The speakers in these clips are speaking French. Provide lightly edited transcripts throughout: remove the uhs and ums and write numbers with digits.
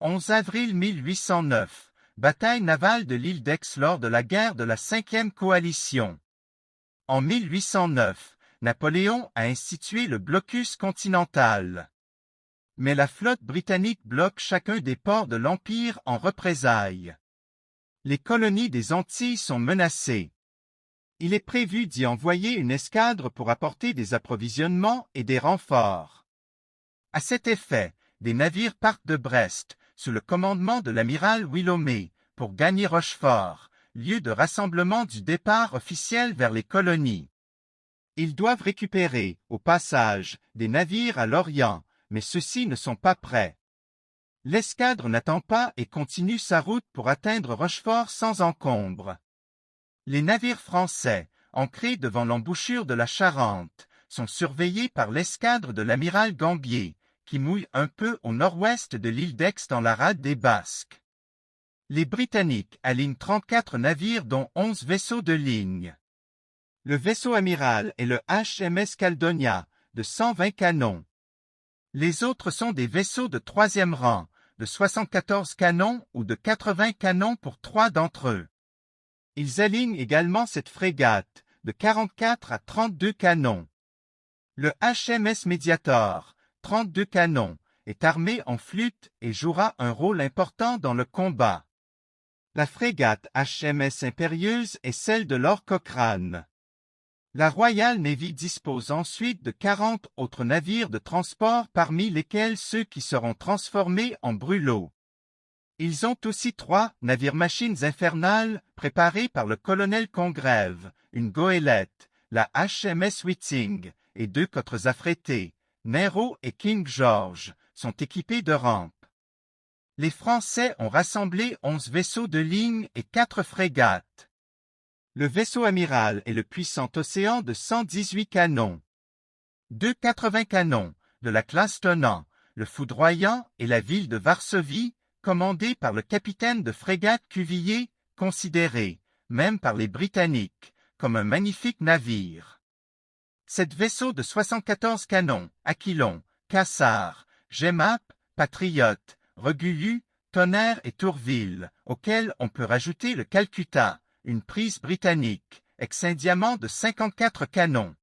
11 avril 1809, bataille navale de l'île d'Aix lors de la guerre de la 5e coalition. En 1809, Napoléon a institué le blocus continental. Mais la flotte britannique bloque chacun des ports de l'Empire en représailles. Les colonies des Antilles sont menacées. Il est prévu d'y envoyer une escadre pour apporter des approvisionnements et des renforts. À cet effet, des navires partent de Brest, sous le commandement de l'amiral Willomé, pour gagner Rochefort, lieu de rassemblement du départ officiel vers les colonies. Ils doivent récupérer, au passage, des navires à l'Orient, mais ceux-ci ne sont pas prêts. L'escadre n'attend pas et continue sa route pour atteindre Rochefort sans encombre. Les navires français, ancrés devant l'embouchure de la Charente, sont surveillés par l'escadre de l'amiral Gambier, qui mouille un peu au nord-ouest de l'île d'Aix dans la rade des Basques. Les Britanniques alignent 34 navires dont 11 vaisseaux de ligne. Le vaisseau amiral est le HMS Caledonia, de 120 canons. Les autres sont des vaisseaux de troisième rang, de 74 canons ou de 80 canons pour 3 d'entre eux. Ils alignent également cette frégate, de 44 à 32 canons. Le HMS Mediator, 32 canons, est armé en flûte et jouera un rôle important dans le combat. La frégate HMS Impérieuse est celle de Lord Cochrane. La Royal Navy dispose ensuite de 40 autres navires de transport parmi lesquels ceux qui seront transformés en brûlots. Ils ont aussi 3 navires-machines infernales préparés par le colonel Congreve, une goélette, la HMS Whiting, et 2 cotres affrétés, Nero et King George, sont équipés de rampes. Les Français ont rassemblé 11 vaisseaux de ligne et 4 frégates. Le vaisseau amiral est le puissant Océan de 118 canons. 2 80 canons, de la classe Tonnant, le Foudroyant et la ville de Varsovie, commandés par le capitaine de frégate Cuvillier, considéré, même par les Britanniques, comme un magnifique navire. 7 vaisseaux de 74 canons, Aquilon, Cassard, Gemap, Patriote, Regulu, Tonnerre et Tourville, auxquels on peut rajouter le Calcutta, une prise britannique, ex-indiamant de 54 canons.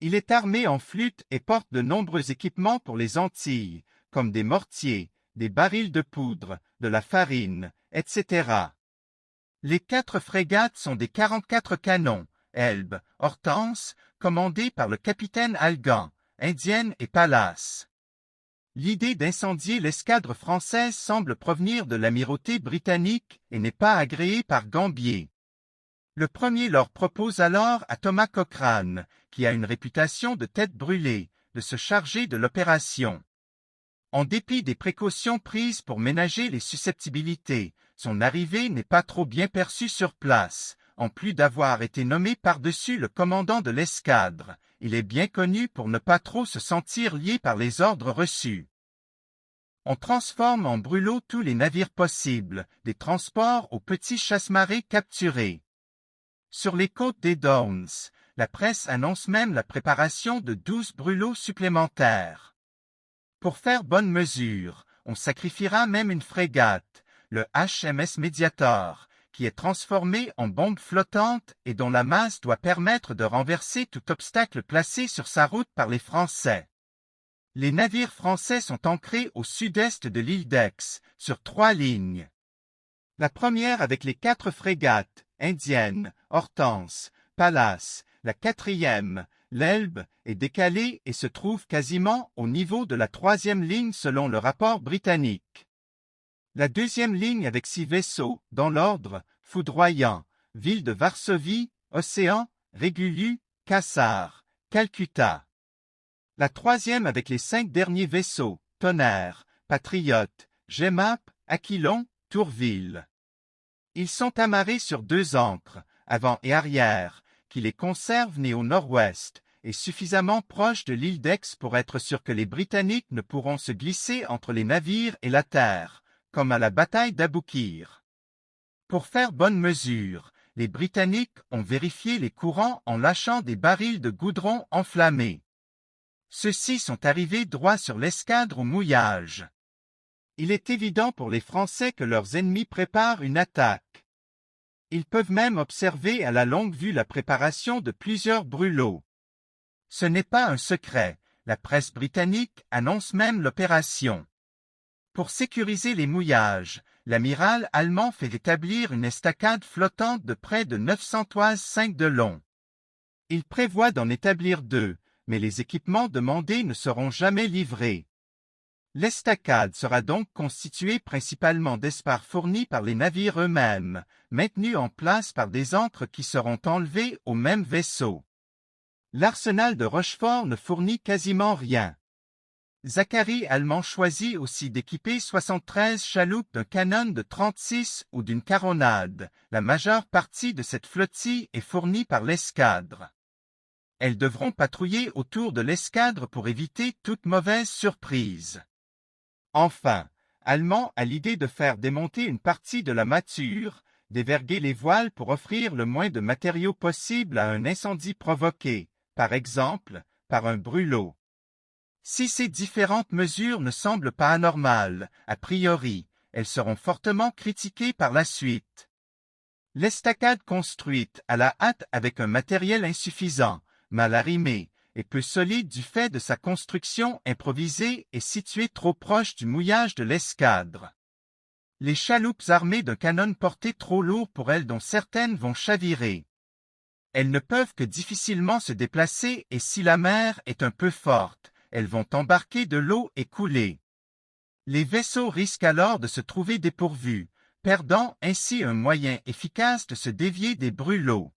Il est armé en flûte et porte de nombreux équipements pour les Antilles, comme des mortiers, des barils de poudre, de la farine, etc. Les 4 frégates sont des 44 canons, Elbe, Hortense, commandées par le capitaine Algan, Indienne et Pallas. L'idée d'incendier l'escadre française semble provenir de l'amirauté britannique et n'est pas agréée par Gambier. Le premier leur propose alors à Thomas Cochrane, qui a une réputation de tête brûlée, de se charger de l'opération. En dépit des précautions prises pour ménager les susceptibilités, son arrivée n'est pas trop bien perçue sur place. En plus d'avoir été nommé par-dessus le commandant de l'escadre, il est bien connu pour ne pas trop se sentir lié par les ordres reçus. On transforme en brûlots tous les navires possibles, des transports aux petits chasse-marées capturés. Sur les côtes des Downs, la presse annonce même la préparation de 12 brûlots supplémentaires. Pour faire bonne mesure, on sacrifiera même une frégate, le HMS Mediator, qui est transformée en bombe flottante et dont la masse doit permettre de renverser tout obstacle placé sur sa route par les Français. Les navires français sont ancrés au sud-est de l'île d'Aix, sur 3 lignes. La première avec les 4 frégates, Indienne, Hortense, Pallas, la 4e, l'Elbe, est décalée et se trouve quasiment au niveau de la 3e ligne selon le rapport britannique. La 2e ligne avec 6 vaisseaux, dans l'ordre, Foudroyant, ville de Varsovie, Océan, Régulu, Cassard, Calcutta. La 3e avec les 5 derniers vaisseaux, Tonnerre, Patriote, Gemap, Aquilon, Tourville. Ils sont amarrés sur 2 ancres, avant et arrière, qui les conservent nés au nord-ouest, et suffisamment proches de l'île d'Aix pour être sûr que les Britanniques ne pourront se glisser entre les navires et la terre, comme à la bataille d'Aboukir. Pour faire bonne mesure, les Britanniques ont vérifié les courants en lâchant des barils de goudron enflammés. Ceux-ci sont arrivés droit sur l'escadre au mouillage. Il est évident pour les Français que leurs ennemis préparent une attaque. Ils peuvent même observer à la longue vue la préparation de plusieurs brûlots. Ce n'est pas un secret, la presse britannique annonce même l'opération. Pour sécuriser les mouillages, l'amiral allemand fait établir une estacade flottante de près de 900 toises 5 de long. Il prévoit d'en établir 2, mais les équipements demandés ne seront jamais livrés. L'estacade sera donc constituée principalement d'espars fournis par les navires eux-mêmes, maintenus en place par des ancres qui seront enlevées au même vaisseau. L'arsenal de Rochefort ne fournit quasiment rien. Zacharie allemand choisit aussi d'équiper 73 chaloupes d'un canon de 36 ou d'une caronade. La majeure partie de cette flottille est fournie par l'escadre. Elles devront patrouiller autour de l'escadre pour éviter toute mauvaise surprise. Enfin, Allemand a l'idée de faire démonter une partie de la mâture, d'éverguer les voiles pour offrir le moins de matériaux possible à un incendie provoqué, par exemple, par un brûlot. Si ces différentes mesures ne semblent pas anormales, a priori, elles seront fortement critiquées par la suite. L'estacade construite à la hâte avec un matériel insuffisant, mal arrimé, et peu solide du fait de sa construction improvisée et située trop proche du mouillage de l'escadre. Les chaloupes armées d'un canon porté trop lourd pour elles dont certaines vont chavirer. Elles ne peuvent que difficilement se déplacer et si la mer est un peu forte, elles vont embarquer de l'eau et couler. Les vaisseaux risquent alors de se trouver dépourvus, perdant ainsi un moyen efficace de se dévier des brûlots.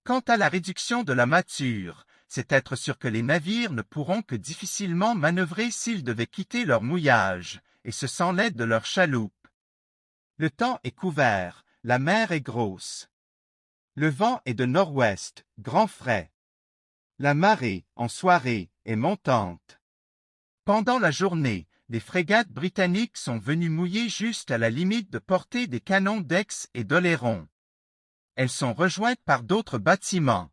Quant à la réduction de la mâture, c'est être sûr que les navires ne pourront que difficilement manœuvrer s'ils devaient quitter leur mouillage, et ce sans l'aide de leurs chaloupes. Le temps est couvert, la mer est grosse. Le vent est de nord-ouest, grand frais. La marée, en soirée, est montante. Pendant la journée, les frégates britanniques sont venues mouiller juste à la limite de portée des canons d'Aix et d'Oléron. Elles sont rejointes par d'autres bâtiments.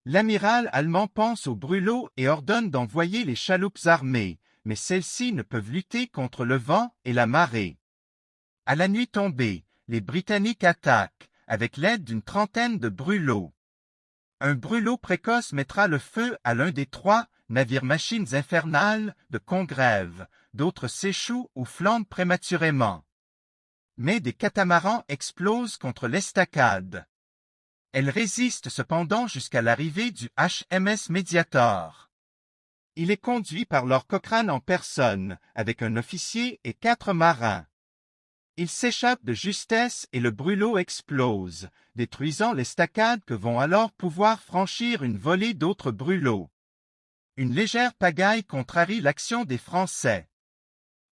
L'amiral allemand pense aux brûlots et ordonne d'envoyer les chaloupes armées, mais celles-ci ne peuvent lutter contre le vent et la marée. À la nuit tombée, les Britanniques attaquent, avec l'aide d'une trentaine de brûlots. Un brûlot précoce mettra le feu à l'un des 3 navires-machines infernales de Congrève, d'autres s'échouent ou flambent prématurément. Mais des catamarans explosent contre l'estacade. Elle résiste cependant jusqu'à l'arrivée du HMS Mediator. Il est conduit par Lord Cochrane en personne, avec un officier et 4 marins. Il s'échappe de justesse et le brûlot explose, détruisant l'estacade que vont alors pouvoir franchir une volée d'autres brûlots. Une légère pagaille contrarie l'action des Français.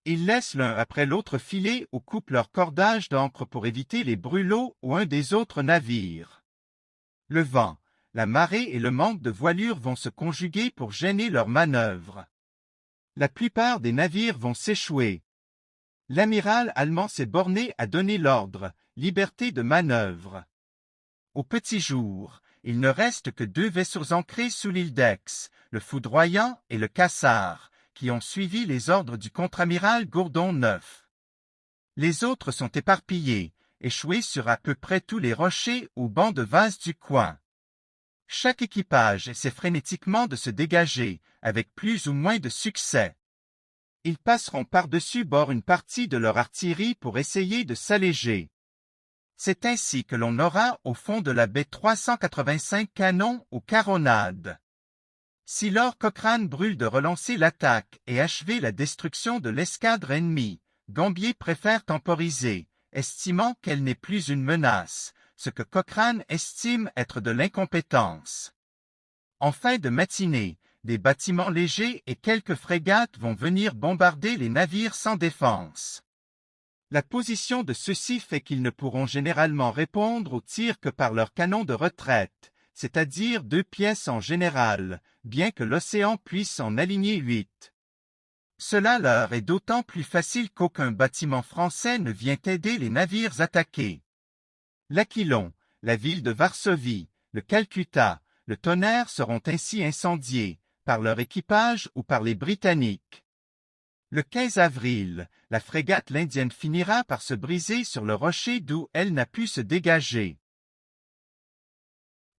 Ils laissent l'un après l'autre filer ou coupent leur cordage d'ancre pour éviter les brûlots ou un des autres navires. Le vent, la marée et le manque de voilure vont se conjuguer pour gêner leurs manœuvres. La plupart des navires vont s'échouer. L'amiral allemand s'est borné à donner l'ordre, liberté de manœuvre. Au petit jour, il ne reste que 2 vaisseaux ancrés sous l'île d'Aix, le Foudroyant et le Cassard, qui ont suivi les ordres du contre-amiral Gourdon IX. Les autres sont éparpillés, échoués sur à peu près tous les rochers ou bancs de vase du coin. Chaque équipage essaie frénétiquement de se dégager, avec plus ou moins de succès. Ils passeront par-dessus bord une partie de leur artillerie pour essayer de s'alléger. C'est ainsi que l'on aura au fond de la baie 385 canons ou caronades. Si Lord Cochrane brûle de relancer l'attaque et achever la destruction de l'escadre ennemie, Gambier préfère temporiser, estimant qu'elle n'est plus une menace, ce que Cochrane estime être de l'incompétence. En fin de matinée, des bâtiments légers et quelques frégates vont venir bombarder les navires sans défense. La position de ceux-ci fait qu'ils ne pourront généralement répondre aux tirs que par leurs canons de retraite, c'est-à-dire 2 pièces en général, bien que l'océan puisse en aligner 8. Cela leur est d'autant plus facile qu'aucun bâtiment français ne vient aider les navires attaqués. L'Aquilon, la ville de Varsovie, le Calcutta, le Tonnerre seront ainsi incendiés, par leur équipage ou par les Britanniques. Le 15 avril, la frégate l'Indienne finira par se briser sur le rocher d'où elle n'a pu se dégager.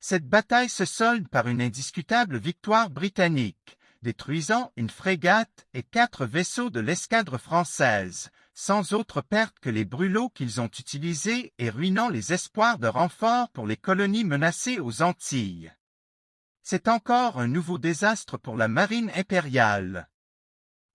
Cette bataille se solde par une indiscutable victoire britannique, détruisant une frégate et 4 vaisseaux de l'escadre française, sans autre perte que les brûlots qu'ils ont utilisés et ruinant les espoirs de renfort pour les colonies menacées aux Antilles. C'est encore un nouveau désastre pour la marine impériale.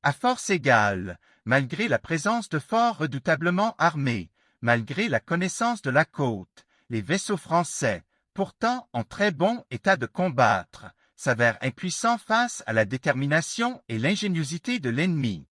À force égale, malgré la présence de forts redoutablement armés, malgré la connaissance de la côte, les vaisseaux français, pourtant en très bon état de combattre, s'avèrent impuissants face à la détermination et l'ingéniosité de l'ennemi.